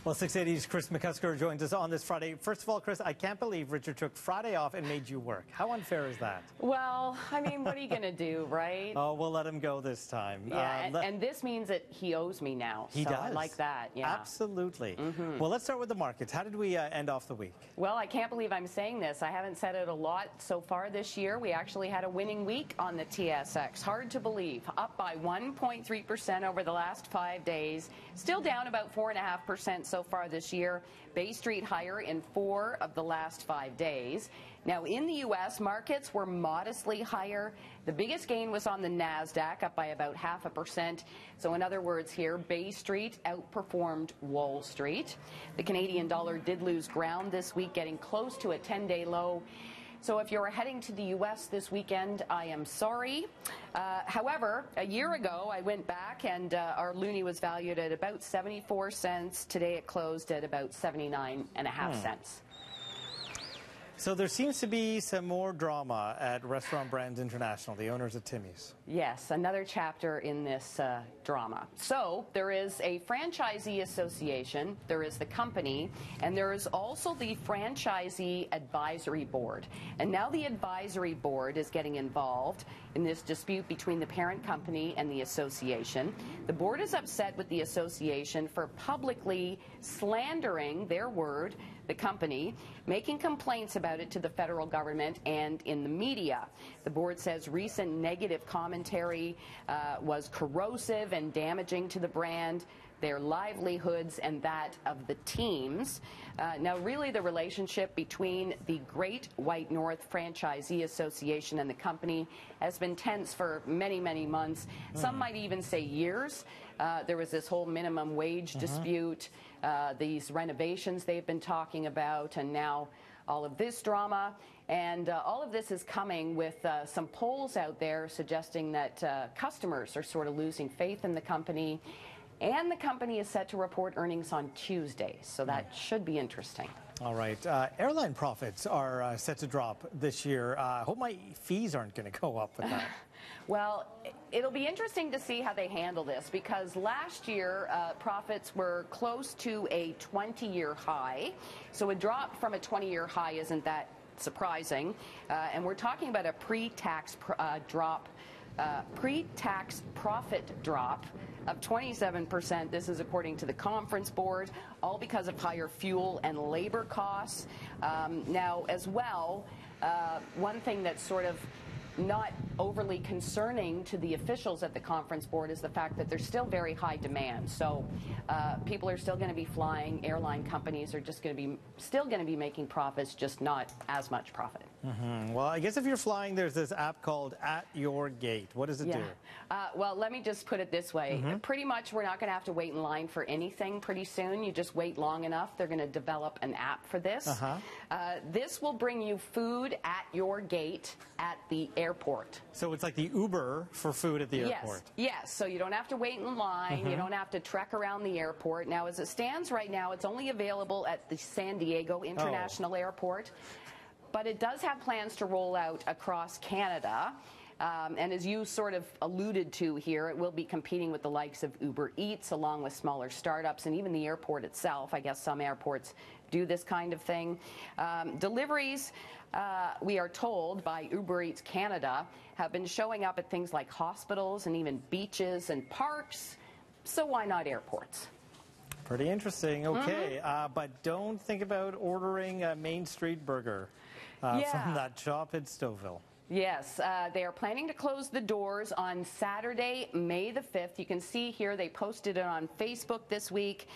Well, 680's Chris McCusker joins us on this Friday. First of all, Chris, I can't believe Richard took Friday off and made you work. How unfair is that? Well, I mean, what are you going to do, right? Oh, we'll let him go this time. Yeah, and this means that he owes me now. He so does. I like that, yeah. Absolutely. Well, let's start with the markets. How did we end off the week? Well, I can't believe I'm saying this. I haven't said it a lot so far this year. We actually had a winning week on the TSX. Hard to believe. Up by 1.3% over the last 5 days. Still down about 4.5% so far this year. Bay Street higher in 4 of the last 5 days. Now, in the U.S., markets were modestly higher. The biggest gain was on the NASDAQ, up by about 0.5%. So in other words here, Bay Street outperformed Wall Street. The Canadian dollar did lose ground this week, getting close to a 10-day low. So if you're heading to the U.S. this weekend, I am sorry. However, a year ago, I went back and our loonie was valued at about 74 cents. Today it closed at about 79.5 cents. So there seems to be some more drama at Restaurant Brands International, the owners of Timmy's. Yes, another chapter in this drama. So there is a franchisee association, there is the company, and there is also the franchisee advisory board. And now the advisory board is getting involved in this dispute between the parent company and the association. The board is upset with the association for publicly slandering their word, the company, making complaints about it to the federal government and in the media. The board says recent negative commentary was corrosive and damaging to the brand, their livelihoods, and that of the teams. Now, really, the relationship between the Great White North Franchisee Association and the company has been tense for many, many months. Some might even say years. There was this whole minimum wage dispute, these renovations they've been talking about, and now all of this drama. And all of this is coming with some polls out there suggesting that customers are sort of losing faith in the company. And the company is set to report earnings on Tuesday, so that should be interesting. All right. Airline profits are set to drop this year. I hope my fees aren't going to go up with that. Well, it'll be interesting to see how they handle this, because last year profits were close to a 20-year high. So a drop from a 20-year high isn't that surprising. And we're talking about a pre-tax pre-tax profit drop of 27%. This is according to the Conference Board, all because of higher fuel and labor costs. Now, as well, one thing that's sort of not overly concerning to the officials at the Conference Board is the fact that there's still very high demand. So people are still going to be flying. Airline companies are just going to be still going to be making profits, just not as much profit. Well, I guess if you're flying, there's this app called At Your Gate. What does it do? Well, let me just put it this way. Pretty much we're not going to have to wait in line for anything pretty soon. You just wait long enough. They're going to develop an app for this. This will bring you food at your gate at the airport. So it's like the Uber for food at the airport. Yes. So you don't have to wait in line. You don't have to trek around the airport. Now, as it stands right now, it's only available at the San Diego International Airport. But it does have plans to roll out across Canada. And as you sort of alluded to here, it will be competing with the likes of Uber Eats, along with smaller startups, and even the airport itself. I guess some airports do this kind of thing. Deliveries, we are told by Uber Eats Canada, have been showing up at things like hospitals and even beaches and parks. So why not airports? Pretty interesting. Okay, but don't think about ordering a Main Street burger from that shop in Stouffville. Yes, they are planning to close the doors on Saturday, May the 5th. You can see here they posted it on Facebook this week.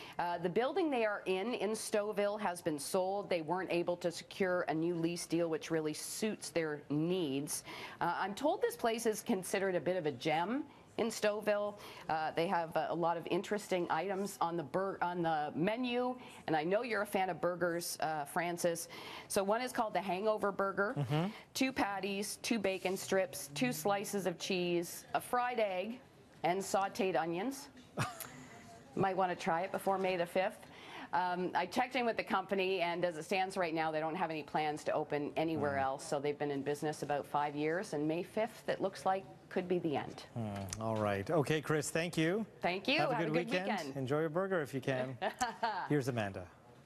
The building they are in Stouffville has been sold. They weren't able to secure a new lease deal, which really suits their needs. I'm told this place is considered a bit of a gem in Stouffville. They have a lot of interesting items on the menu, and I know you're a fan of burgers, Francis. So one is called the Hangover Burger, 2 patties, 2 bacon strips, 2 slices of cheese, a fried egg, and sautéed onions. Might want to try it before May the 5th. I checked in with the company, and as it stands right now, they don't have any plans to open anywhere else. So they've been in business about 5 years, and May 5th, it looks like could be the end. All right. Okay, Chris, thank you. Thank you. Have a good weekend. weekend. Enjoy your burger if you can. Here's Amanda.